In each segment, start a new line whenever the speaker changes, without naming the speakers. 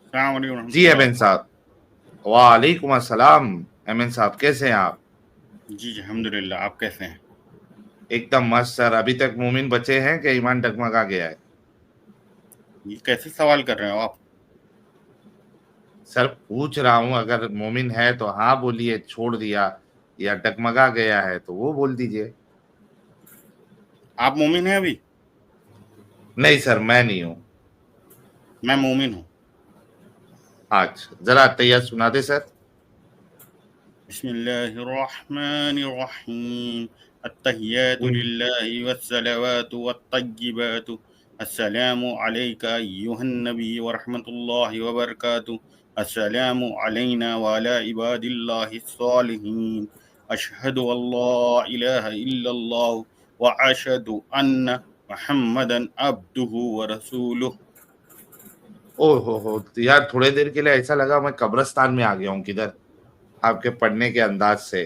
अस्सलाम वालेकुम
जी
रहमतुल्लाह।
एमएन साहब। वालेकुम अस्सलाम। एमएन साहब कैसे हैं आप?
जी अल्हम्दुलिल्लाह, आप कैसे हैं?
एकदम मस्त सर। अभी तक मोमिन बचे हैं कि ईमान डगमगा गया है?
ये कैसे सवाल कर रहे हो आप?
सर पूछ रहा हूं, अगर मोमिन है तो हाँ बोलिए, छोड़ दिया, या डगमगा गया है तो वो बोल दीजिए।
आप मोमिन हैं अभी?
नहीं सर, मैं नहीं हूँ।
मैं मोमिन हूँ।
अच्छा जरा तैयार सुना दे सर।
बिस्मिल्लाहिर्रहमानिर्रहीम। अत्तहियातु लिल्लाहि वस्सलावातु वत्तय्यिबातु। अस्सलामु अलैका अय्युहन नबी व रहमतुल्लाहि व बरकातुहू। अस्सलामु अलैना व अला इबादिल्लाहिस सालिहीन। अशहदु अल्ला इलाहा इल्लल्लाह व अशहदु अन्न मुहम्मदन अब्दुहु व रसूलुहु।
ओ हो तो यार, थोड़े देर के लिए ऐसा लगा मैं कब्रिस्तान में आ गया हूँ किधर, आपके पढ़ने के अंदाज से।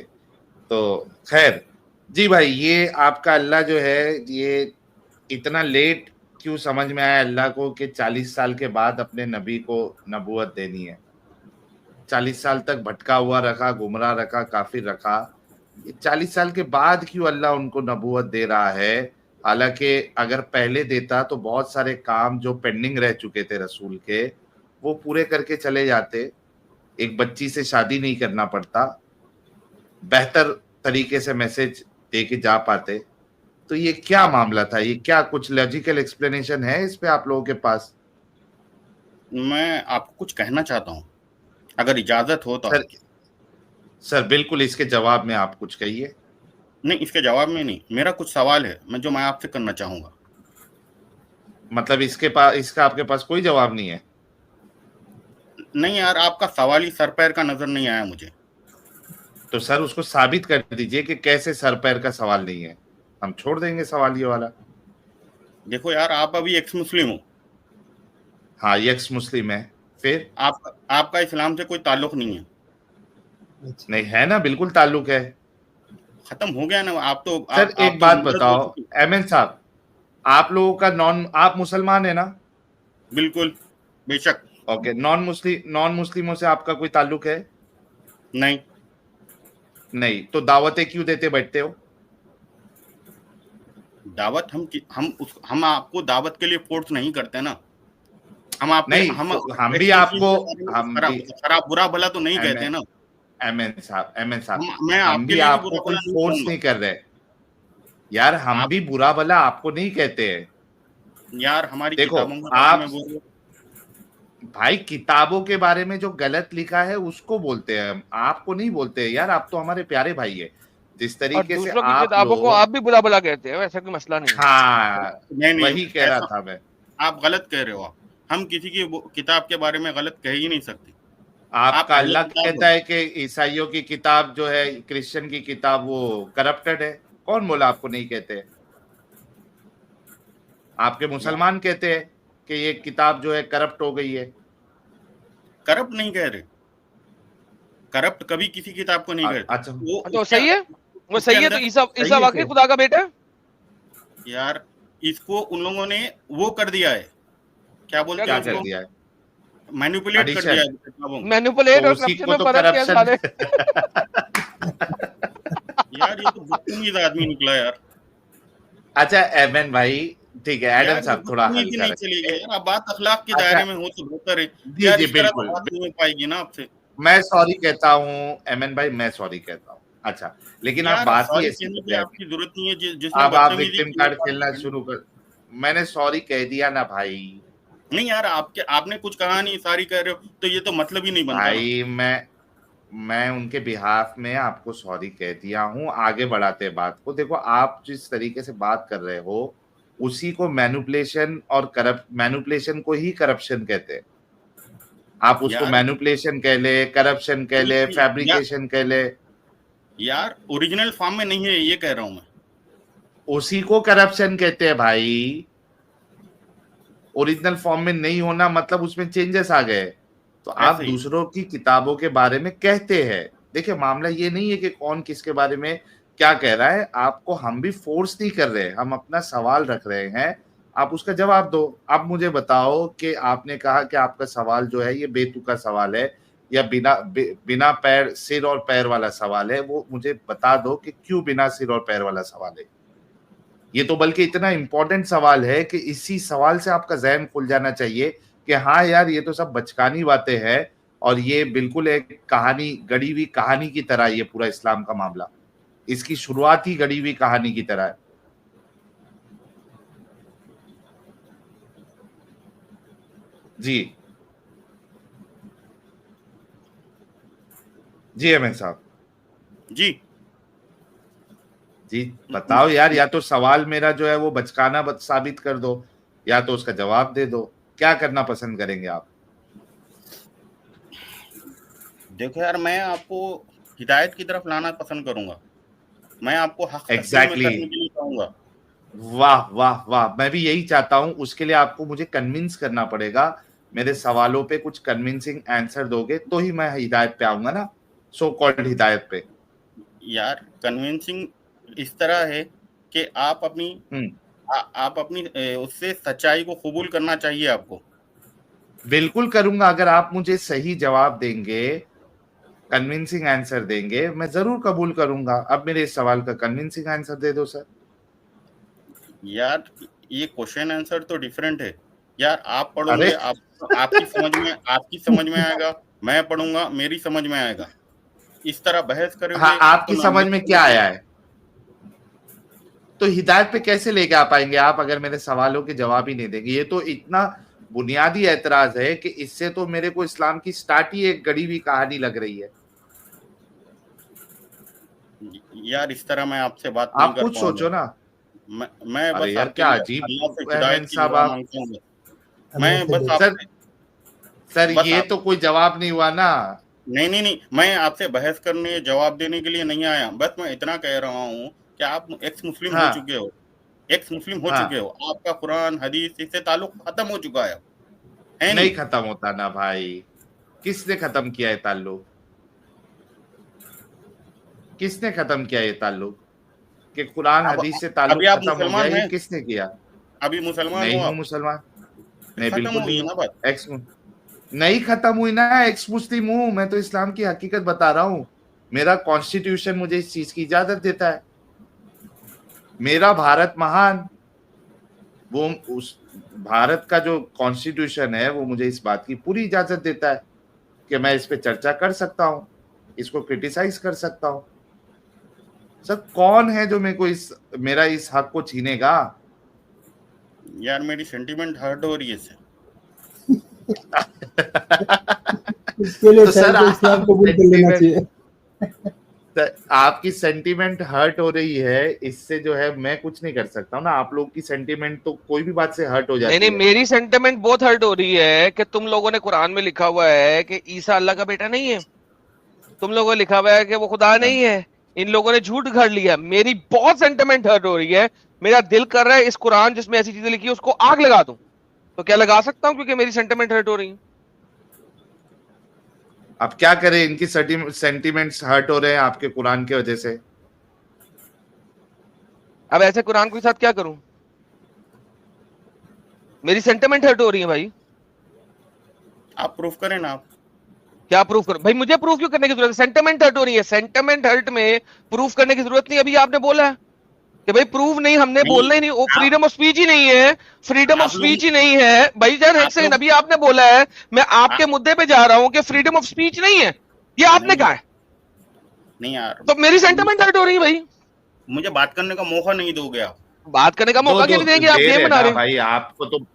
तो खैर, जी भाई, ये आपका अल्लाह जो है, ये इतना लेट क्यों समझ में आया अल्लाह को कि 40 साल के बाद अपने नबी को नबूवत देनी है? 40 साल तक भटका हुआ रखा, गुमराह रखा, काफिर रखा। ये 40 साल के बाद क्यों अल्लाह उनको नबूवत दे रहा है? हालांकि अगर पहले देता तो बहुत सारे काम जो पेंडिंग रह चुके थे रसूल के, वो पूरे करके चले जाते। एक बच्ची से शादी नहीं करना पड़ता, बेहतर तरीके से मैसेज दे के जा पाते। तो ये क्या
आप
मामला था? ये क्या कुछ लॉजिकल एक्सप्लेनेशन है इस पे आप लोगों के पास?
मैं आपको कुछ कहना चाहता हूँ, अगर इजाज़त हो तो
सर,
आपकी।
सर बिल्कुल, इसके जवाब में आप कुछ कहिए।
नहीं, इसके जवाब में नहीं, मेरा कुछ सवाल है मैं आपसे करना चाहूँगा।
मतलब इसके पास, इसका आपके पास कोई जवाब नहीं है?
नहीं यार, आपका सवाल ही सर पैर का नज़र नहीं आया मुझे।
तो सर उसको साबित कर दीजिए कि कैसे सर पैर का सवाल नहीं है, हम छोड़ देंगे सवाल ये वाला।
देखो यार, आप अभी एक्स मुस्लिम हो।
हाँ, ये एक्स मुस्लिम है। फिर?
आपका इस्लाम से कोई ताल्लुक नहीं है।
नहीं है ना, बिल्कुल ताल्लुक है।
खत्म हो गया ना,
सर
आप
एक
तो
बात
मुर्तद हो
बताओ,
चुके।
एमएन साहब, आप लोगों का नॉन, आप मुसलमान है ना?
बिल्कुल, बेशक।
ओके, नॉन मुस्लिमों से आपका कोई ताल्लुक है?
नहीं।
नहीं, तो दावतें क्यों देते बैठते हो?
दावत हम आपको दावत के लिए फोर्स नहीं करते ना। हम आपके
नहीं
हम
हम भी
एक्स मुस्लिम
आपको,
के बारे में कुछ
हम भी,
खराब खराब बुरा भला तो नहीं कहते
एमएन
ना।
एमएन साहब, एमएन साहब,
मैं
हम
आपके
भी
लिए भी
आपको
बुरा
कोई
भला नहीं
फोर्स
कहूंगा।
नहीं कर रहे यार, हम
आप
भी बुरा भला आपको नहीं कहते हैं।
यार, हमारी
देखो
किताबों के बारे
आप,
में बोल रहे हो।
भाई किताबों के बारे में जो गलत लिखा है उसको बोलते हैं हम, आपको नहीं बोलते हैं यार। आप तो हमारे प्यारे भाई है। जिस
और
तरीके से
दूसरों की
आप
किताबों को
लोग,
आप भी बुरा भला कहते हो, ऐसा कोई मसला नहीं है।
हाँ,
नहीं नहीं,
वही कह रहा
ऐसा
था मैं।
आप गलत कह रहे हो। हम किसी की किताब के बारे में गलत कह ही नहीं सकते। आप
आपका
अहले
अल्लाह
किताब
कहता
हो।
है कि ईसाइयों की किताब जो है, क्रिश्चियन की किताब, वो करप्टेड है। कौन बोला आपको नहीं कहते? आपके
यार,
मुसलमान कहते हैं कि ये किताब जो है करप्ट हो गई है।
करप्ट नहीं कह रहे। करप्ट कभी किसी किताब को नहीं कहते।
अच्छा,
वो
हाँ, तो
उसके
सही है। वो
उसके
सही है, तो
अंदर
ईसा
सही
ईसा
है
वाकई
फिर।
खुदा का बेटा है।
यार, इसको उन लोगों ने वो कर दिया है, क्या
क्या
बोलते
क्या
हैं
कर
कर
दिया?
उसको,
दिया है?
मैनिपुलेट कर दिया
एडिशन।
है किताबों में।
मैनिपुलेट
तो
और
उसी
करप्शन
को
में
तो
फर्क क्या है
करप्शन
साले?
यार, ये तो बदतमीज आदमी निकला यार।
अच्छा एमएन भाई, ठीक है, एडम
यार, ये
साहब थोड़ा
बदतमीजी
हल्का
नहीं चलेगी
रखें।
यार। अब बात अखलाक के
अच्छा,
दायरे में हो तो बेहतर है।
जी
यार,
जी
इस तरह तो
बिल्कुल
बात नहीं हो पाएगी ना आपसे।
मैं सॉरी कहता हूँ। एमएन भाई, मैं सॉरी कहता हूँ। अच्छा, लेकिन आप
यार,
बात ही
सॉरी
ऐसी
कहने
कर
की
रहे हैं।
आपकी जरूरत नहीं है। जिसने
अब आप
बदतमीजी
विक्टिम
की वो
कार्ड
सॉरी
खेलना
कहे।
शुरू कर, मैंने सॉरी कह दिया ना भाई।
नहीं यार, आपने कुछ कहा नहीं, सारी कह रहे हो तो ये तो मतलब ही नहीं बनता ना।
भाई मैं उनके बिहाफ में आपको सॉरी कह दिया हूँ। आगे बढ़ाते हैं बात को। देखो, आप जिस तरीके से बात कर रहे हो, उसी को मैनिपुलेशन और करप्ट, मैनिपुलेशन को ही करप्शन कहते हैं। आप उसको
यार,
मैनिपुलेशन कह ले, करप्शन कह ले,
या,
फैब्रिकेशन कह ले,
यार ओरिजिनल फॉर्म में नहीं है, ये कह रहा हूं मैं।
उसी को करप्शन कहते हैं भाई। ओरिजिनल फॉर्म में नहीं होना मतलब उसमें चेंजेस आ गए। तो आप
ऐसे ही।
दूसरों की किताबों के बारे में कहते हैं। देखिए, मामला ये नहीं है कि कौन किसके बारे में क्या कह रहा है। आपको हम भी फोर्स नहीं कर रहे, हम अपना सवाल रख रहे हैं आप उसका जवाब दो। आप मुझे बताओ कि आपने कहा कि आपका सवाल जो है ये बेतुका सवाल है या बिना पैर सिर और पैर वाला सवाल है, वो मुझे बता दो कि क्यों बिना सिर और पैर वाला सवाल है। ये तो बल्कि इतना इंपॉर्टेंट सवाल है कि इसी सवाल से आपका जहन खुल जाना चाहिए कि हाँ यार, ये तो सब बचकानी बातें हैं और ये बिल्कुल एक कहानी, गढ़ी हुई कहानी की तरह ये पूरा इस्लाम का मामला, इसकी शुरुआत ही गढ़ी हुई कहानी की तरह है। जी जी अहमद साहब,
जी
जी बताओ यार, या तो सवाल मेरा जो है वो बचकाना साबित कर दो या तो उसका जवाब दे दो। क्या करना पसंद करेंगे आप?
देखो यार, मैं आपको हिदायत की तरफ लाना पसंद करूंगा, मैं आपको हक
एग्जैक्टली
करने के लिए चाहूंगा।
वाह वाह वाह, मैं भी यही चाहता हूं। उसके लिए आपको मुझे कन्विंस करना पड़ेगा, मेरे सवालों पे कुछ कन्विंसिंग आंसर दोगे तो ही मैं हिदायत पे आऊंगा ना, सो कॉल्ड हिदायत पे।
यार कन्विंसिंग इस तरह है कि आप अपनी उससे सच्चाई को कबूल करना चाहिए आपको।
बिल्कुल करूंगा, अगर आप मुझे सही जवाब देंगे, कन्विंसिंग आंसर देंगे, मैं जरूर कबूल करूंगा। अब मेरे इस सवाल का कन्विंसिंग आंसर दे दो सर।
यार ये क्वेश्चन आंसर तो डिफरेंट है यार। आप पढ़ोगे, आपकी समझ में आएगा, मैं पढ़ूंगा मेरी समझ में आएगा। इस तरह बहस करोगे
हाँ, आपकी
तो
समझ में क्या आया है? तो हिदायत पे कैसे लेके आ पाएंगे आप अगर मेरे सवालों के जवाब ही नहीं देंगे? ये तो इतना बुनियादी एतराज है कि इससे तो मेरे को इस्लाम की स्टार्ट ही एक गढ़ी हुई कहानी लग रही है।
यार इस तरह मैं आपसे बात नहीं
आप
कर
कुछ
पाऊंगा।
सोचो ना।
मैं
अरे
बस
यार, क्या अजीब
हिदायत की दुआ मांगता हूँ। मैं बस
सर ये तो कोई जवाब नहीं हुआ ना।
नहीं, मैं आपसे बहस करने, जवाब देने के लिए नहीं आया। बस मैं इतना कह रहा हूँ कि आप एक्स मुस्लिम हो चुके हो, आपका कुरान हदीस इससे ताल्लुक खत्म हो चुका है
नहीं खत्म होता ना भाई। किसने खत्म किया है ताल्लुक? किसने खत्म किया ये ताल्लुक कि कुरान हदीस से ताल्लुक खत्म हो गया? ये किसने किया?
अभी मुसलमान
नहीं
हो
हूँ मुसलमान, नहीं
खत्म
बिल्कुल
हुई
नहीं
ना
हूँ।
बात।
नहीं खत्म हुई ना, एक्स मुस्लिम हूँ मैं तो। इस्लाम की हकीकत बता रहा हूँ, मेरा कॉन्स्टिट्यूशन मुझे इस चीज की इजाजत देता है। मेरा भारत महान, वो उस भारत का जो कॉन्स्टिट्यूशन है वो मुझे इस बात की पूरी इजाजत देता है कि मैं इस पे चर्चा कर सकता हूँ, इसको क्रिटिसाइज कर सकता हूँ। सर कौन है जो मेरे को मेरा इस हक को छीनेगा?
यार मेरी सेंटीमेंट हर्ट हो रही है सर।
इसके लिए तो सर इस्लाम कबूल कर लेना चाहिए।
आपकी सेंटीमेंट हर्ट हो रही है, इससे जो है मैं कुछ नहीं कर सकता हूँ ना। आप लोग की सेंटीमेंट तो कोई भी बात से हर्ट हो जाती है।
नहीं, मेरी सेंटीमेंट बहुत हर्ट हो रही है कि तुम लोगों ने कुरान में लिखा हुआ है कि ईसा अल्लाह का बेटा नहीं है। तुम लोगों ने लिखा हुआ है कि वो खुदा नहीं है। इन लोगों ने झूठ घड़ लिया। मेरी बहुत सेंटीमेंट हर्ट हो रही है। मेरा दिल कर रहा है इस कुरान जिसमें ऐसी चीजें लिखी है उसको आग लगा दूं। तो क्या लगा सकता हूं क्योंकि मेरी सेंटीमेंट हर्ट हो रही है।
अब क्या करें, इनकी सेंटीमेंट्स हर्ट हो रहे हैं आपके कुरान की वजह से।
अब ऐसे कुरान के साथ क्या करूं? मेरी सेंटीमेंट हर्ट हो रही है भाई।
आप प्रूफ करें ना। आप
क्या प्रूफ करो भाई? मुझे प्रूफ क्यों करने की जरूरत है? सेंटीमेंट हर्ट हो रही है। सेंटीमेंट हर्ट में प्रूफ करने की जरूरत नहीं। अभी आपने बोला है कि भाई प्रूफ नहीं, हमने बोलना ही नहीं। वो फ्रीडम ऑफ स्पीच ही नहीं है। फ्रीडम ऑफ स्पीच ही नहीं है भाई जान। एक सेकंड, अभी आपने बोला है, मैं आपके मुद्दे पे जा रहा हूं कि फ्रीडम ऑफ स्पीच नहीं है। ये आपने कहा है।
नहीं यार,
तो मेरी सेंटीमेंट हर्ट हो रही है भाई।
मुझे बात करने का मौका नहीं दोगे आप।
बात करने का मौका क्यों नहीं देंगे? आप गेम बना रहे हैं
भाई। आपको तो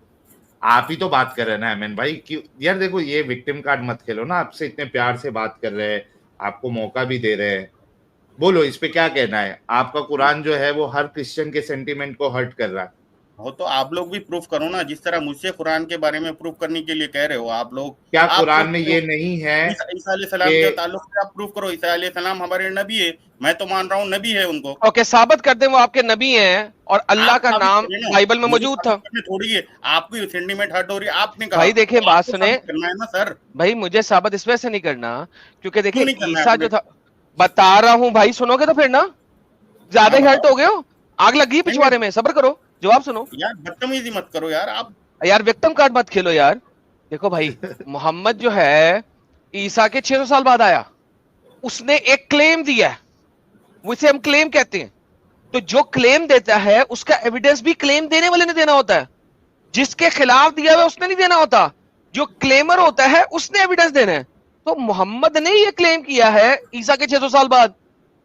आप ही तो बात कर रहे हैं ना अमन भाई। क्यों यार, देखो ये विक्टिम कार्ड मत खेलो ना। आपसे इतने प्यार से बात कर रहे हैं, आपको मौका भी दे रहे हैं। बोलो इस पे क्या कहना है? आपका कुरान जो है वो हर क्रिश्चियन के सेंटीमेंट को हर्ट कर रहा है।
हो तो आप लोग भी प्रूफ करो ना, जिस तरह मुझसे कुरान के बारे में प्रूफ करने के लिए कह रहे हो आप लोग।
क्या कुरान में ये नहीं है?
ईसा अलैहिस्सलाम के ताल्लुक से आप प्रूफ करो। ईसा अलैहिस्सलाम हमारे नबी है, मैं तो मान रहा हूँ नबी है उनको।
ओके, साबित कर दे वो आपके नबी हैं और अल्लाह का नाम बाइबल में मौजूद था।
थोड़ी है आपकी सेंटीमेंट हर्ट हो रही है। आपने कहा
भाई देखिए, बात सुने
करना है ना सर।
भाई मुझे साबित इस वजह से नहीं करना क्योंकि देखिए
नहीं
ईसा जो था, बता रहा हूं भाई, सुनोगे तो फिर ना। ज्यादा हर्ट हो गए हो, आग लगी पिछवाड़े में, सब्र करो। जवाब सुनो
यार बदतमीजी मत करो यार आप।
यार, विक्टिम कार्ड मत खेलो यार। देखो भाई, मोहम्मद जो है ईसा के 600 साल बाद आया, उसने एक क्लेम दिया है, उसे हम क्लेम कहते हैं। तो जो क्लेम देता है उसका एविडेंस भी क्लेम देने वाले ने देना होता है, जिसके खिलाफ दिया हुआ उसने नहीं देना होता। जो क्लेमर होता है उसने एविडेंस देना है। तो मोहम्मद ने ये क्लेम किया है ईसा के 600 साल बाद,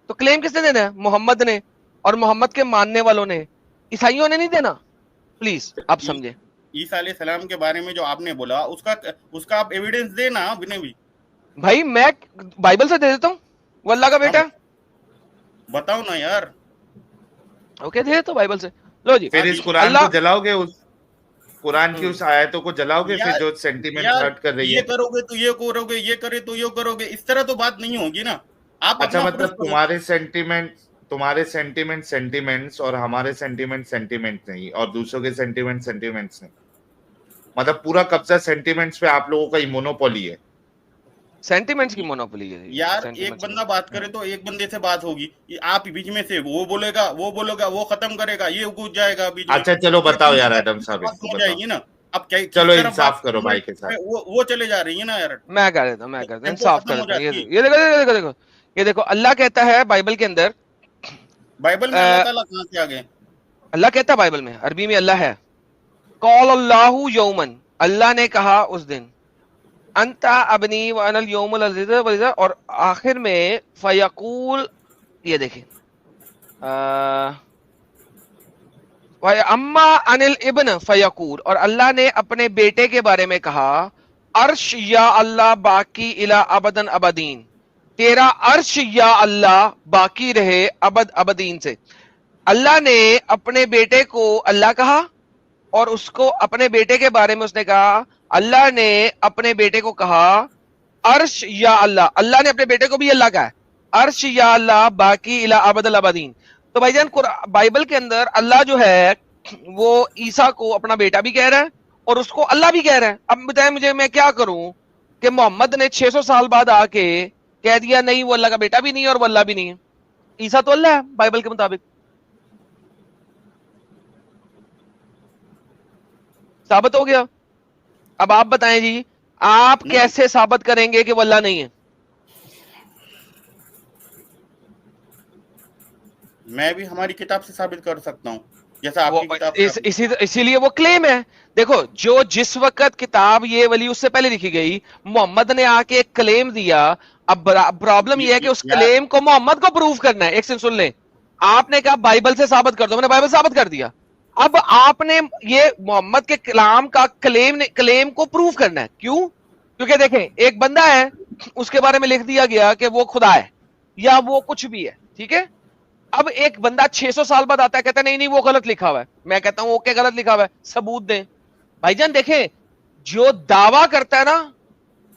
तो क्लेम किसने देना है? मोहम्मद ने, और मोहम्मद के मानने वालों ने, ईसाइयों ने नहीं देना। प्लीज आप समझे।
ईसा अलैहिस्सलाम के बारे में जो आपने बोला उसका आप एविडेंस देना विनय भी।
भाई मैं बाइबल से दे देता हूँ, वो अल्लाह का बेटा।
बताओ ना यार।
ओके, दे तो बाइबल से। लो जी,
फिर इस कुरान को जलाओगे, उस कुरान की उस आयतों को जलाओगे, फिर जो सेंटीमेंट हर्ट कर रही है।
ये करोगे तो ये करोगे, ये करे तो ये करोगे, इस तरह तो बात नहीं होगी ना। आप
अच्छा, मतलब तुम्हारे सेंटिमेंट्स और हमारे सेंटिमेंट नहीं, और दूसरों के सेंटिमेंट्स नहीं, मतलब पूरा कब्जा सेंटिमेंट्स पे आप लोगों का ही मोनोपोली है।
सेंटिमेंट्स की मोनोपोली है
यार। एक बंदा बात करे तो एक बंदे से बात होगी, आप बीच में से वो बोलेगा, वो खत्म करेगा, ये कूद जाएगा बीच में।
अच्छा चलो बताओ यार एडम साहब,
हो जाएगी ना। अब क्या,
चलो इंसाफ करो भाई के साथ।
वो चले जा रही है ना यार।
मैं कर देता हूँ, इंसाफ कर देता हूँ। ये देखो अल्लाह कहता है बाइबल के अंदर,
बाइबल में अल्लाह ताला कहाँ से आ गए?
अल्लाह कहता है बाइबल में, अरबी में अल्लाह है, कौल अल्लाहु यौमन, अल्लाह ने कहा उस दिन, अंता अबनी व अनल यौमुल अज़ीज़, और आखिर में फयकूल, ये देखें, अम्मा अनिल इब्न फयकूल, और अल्लाह ने अपने बेटे के बारे में कहा, अर्श या अल्लाह बाकी इला अबदन अबदीन, तेरा अर्श या अल्लाह बाकी रहे अबद अबदीन से। अल्लाह ने अपने बेटे को अल्लाह कहा, और उसको अपने बेटे के बारे में उसने कहा, अल्लाह ने अपने बेटे को कहा अर्श या अल्लाह, अल्लाह ने अपने बेटे को भी अल्लाह कहा है, अर्श या अल्लाह बाकी इला अबदल अबदीन। तो भाईजान बाइबल के अंदर अल्लाह जो है वो ईसा को अपना बेटा भी कह रहा है और उसको अल्लाह भी कह रहा है। अब बताएं मुझे, मैं क्या करूं कि मोहम्मद ने 600 साल बाद आके कह दिया नहीं वो अल्लाह का बेटा भी नहीं है और वो अल्लाह भी नहीं है। ईसा तो अल्लाह है बाइबल के मुताबिक, साबित हो गया। अब आप बताएं जी, आप कैसे साबित करेंगे कि वो अल्लाह नहीं है?
मैं भी हमारी किताब से साबित कर सकता हूं, जैसा आपकी किताब
इसीलिए वो क्लेम है। देखो, जो जिस वक्त किताब ये वाली उससे पहले लिखी गई, मोहम्मद ने आके एक क्लेम दिया। अब प्रॉब्लम ये है कि उस क्लेम को मोहम्मद को प्रूव करना है। एक सेकंड सुन ले, आपने कहा बाइबल से साबित कर दो, मैंने बाइबल साबित कर दिया। अब आपने ये मोहम्मद के कलाम का क्लेम को प्रूव करना है। क्यों? क्योंकि देखें, एक बंदा है, उसके बारे में लिख दिया गया कि वो खुदा है या वो कुछ भी है, ठीक है। अब एक बंदा 600 साल बाद आता है, कहता है नहीं नहीं वो गलत लिखा हुआ है। मैं कहता हूं ओके गलत लिखा हुआ है, सबूत दें। भाईजान देखें, जो दावा करता है ना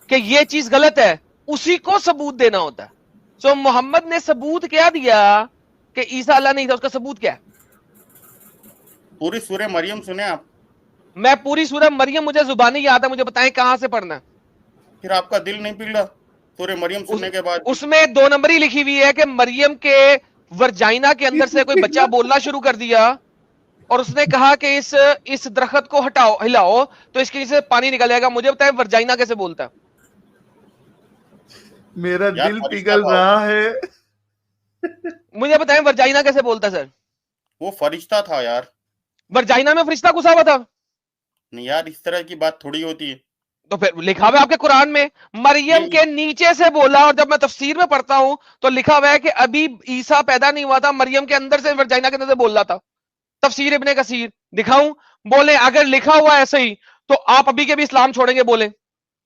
कि ये चीज गलत है, उसी को सबूत देना होता है। सो मोहम्मद ने सबूत क्या दिया कि ईसा अल्लाह नहीं था, उसका सबूत क्या है?
पूरी सूरह मरियम सुने आप?
मैं पूरी सूरह मरियम मुझे जुबानी याद है, मुझे बताएं कहां से पढ़ना है।
फिर आपका दिल नहीं पिघला सूरह मरियम सुनने के बाद?
उसमें 2 नंबरी लिखी हुई है कि मरियम के वर्जाइना के अंदर से कोई बच्चा बोलना शुरू कर दिया और उसने कहा कि इस दरख्त को हटाओ, हिलाओ तो इसके से पानी निकल जाएगा। मुझे बताएं वर्जाइना कैसे बोलता है?
मेरा दिल पिघल रहा है।
मुझे बताएं वर्जाइना कैसे बोलता सर?
वो फरिश्ता था यार।
वर्जाइना में फरिश्ता घुसा हुआ था?
नहीं यार, इस तरह की बात थोड़ी होती है।
तो फिर लिखा हुआ है आपके कुरान में, मरियम के नीचे से बोला। और जब मैं तफसीर में पढ़ता हूं तो लिखा हुआ है कि अभी ईसा पैदा नहीं हुआ था, मरियम के अंदर से वर्जाइना के अंदर से बोल रहा था। तफसीर इब्ने कसीर दिखाऊं? बोले अगर लिखा हुआ ऐसे ही तो आप अभी के भी इस्लाम छोड़ेंगे? बोले,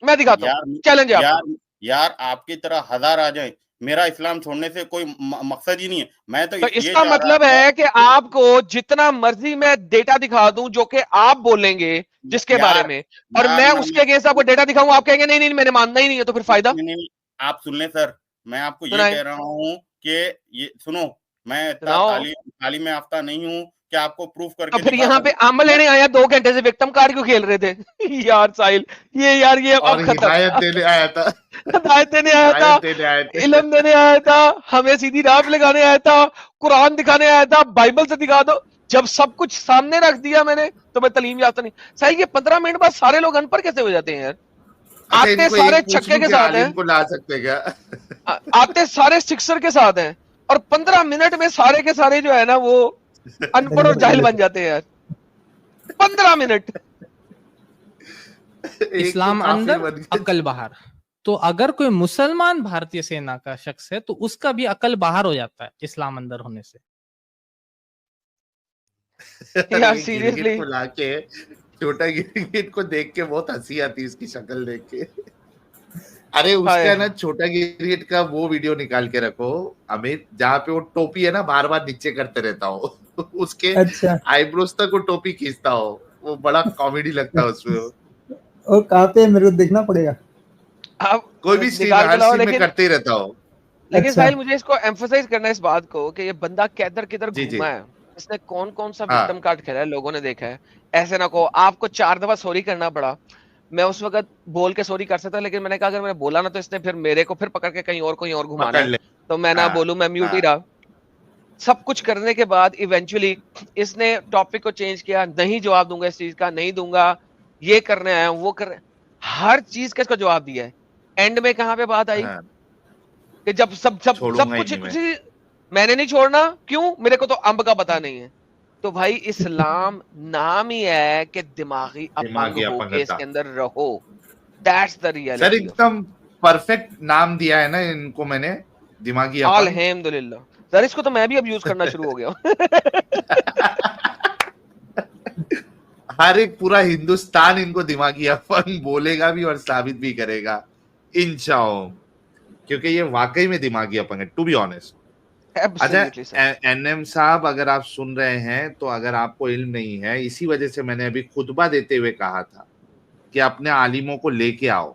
मैं दिखाता हूं, चैलेंज है आपको।
यार आपकी तरह 1000 आ जाए, मेरा इस्लाम छोड़ने से कोई मकसद ही नहीं है। मैं तो
इसका मतलब है कि आपको जितना मर्जी मैं डेटा दिखा दूं जो कि आप बोलेंगे जिसके बारे में, और मैं उसके अगेंस्ट आपको डेटा दिखाऊं, आप कहेंगे नहीं नहीं मैंने मानना ही नहीं है, तो फिर फायदा नहीं।
आप सुन लें सर, मैं आपको ये कह रहा हूं कि ये सुनो, मैं तालीम में याफ्ता नहीं हूं कि आपको प्रूफ करके।
फिर यहाँ पे अमल लेने आया 2 घंटे से, विक्टिम कार्ड क्यों खेल रहे थे? यार साहिल, ये अब खत्म।
हिदायत देने आया था,
हिदायत देने आया था, इल्म देने आया था, हमें सीधी राह पे लगाने आया था, कुरान दिखाने आया था, बाइबल से दिखा दो। जब सब कुछ सामने रख दिया मैंने तो मैं तालीम याफ्ता नहीं। साहिल ये 15 मिनट बाद सारे लोग अनपढ़ कैसे हो जाते हैं यार? आते सारे छक्के के साथ हैं,
को ला सकते क्या?
आते सारे सिक्सर के साथ हैं और 15 मिनट में सारे के सारे जो है ना वो अनपढ़ और जाहिल बन जाते हैं यार। 15 मिनट।
इस्लाम अंदर अकल बाहर। तो अगर कोई मुसलमान भारतीय सेना का शख्स है तो उसका भी अकल बाहर हो जाता है इस्लाम अंदर होने से।
यार सीरियसली
लाके छोटा गिरगिट को देख के बहुत हंसी आती है, इसकी शक्ल देख के। अरे उसका ना छोटा गिरगिट का वो वीडियो निकाल के रखो अमित, जहाँ पे वो टोपी है ना बार बार नीचे करते रहता हो उसके आईब्रोज तक वो टोपी खींचता हो, वो बड़ा कॉमेडी लगता है उसमें।
और कहाँ पे मेरे को देखना पड़ेगा?
आप कोई भी सीन हर सीन में करते ही रहता हो।
लेकिन साहिल मुझे इसको एम्फसाइज करना है इस बात को कि ये बंदा किधर किधर घूमा है, इसने कौन कौन सा विक्टिम कार्ड खेला है, लोगों ने देखा है। ऐसे ना कहो आपको 4 दफा सॉरी करना पड़ा। मैं उस वक्त बोल के सॉरी कर सकता, लेकिन मैंने कहा अगर मैंने बोला ना तो इसने फिर मेरे को फिर पकड़ के कहीं और घुमाना है, तो मैं ना बोलूं, मैं म्यूट ही रहा। सब कुछ करने के बाद इवेंचुअली इसने टॉपिक को चेंज किया, नहीं जवाब दूंगा इस चीज का, नहीं दूंगा, ये करने आया हूं, वो कर, हर चीज का इसको जवाब दिया है। एंड में कहां पे बात आई कि जब सब कुछ मैंने नहीं छोड़ना, क्यों? मेरे को तो अंब का पता नहीं है। तो भाई इस्लाम नाम ही है कि दिमागी अपंग होके इसके अंदर रहो। That's the reality.
सर एकदम परफेक्ट नाम दिया है ना इनको मैंने, दिमागी अपंग।
अल्हम्दुलिल्लाह सर, इसको तो मैं भी अब यूज करना शुरू हो गया
हर एक पूरा हिंदुस्तान इनको दिमागी अपंग बोलेगा भी और साबित भी करेगा इंशाअल्लाह, क्योंकि ये वाकई में दिमागी अपंग है, टू बी ऑनेस्ट। अच्छा एनएम साहब, अगर आप सुन रहे हैं तो अगर आपको इल्म नहीं है, इसी वजह से मैंने अभी खुतबा देते हुए कहा था कि अपने आलिमों को लेके आओ,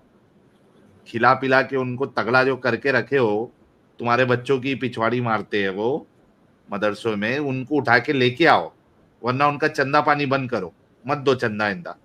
खिला पिला के उनको तगड़ा जो करके रखे हो, तुम्हारे बच्चों की पिछवाड़ी मारते हैं वो मदरसों में, उनको उठा के लेके आओ, वरना उनका चंदा पानी बंद करो, मत दो चंदा इंदा।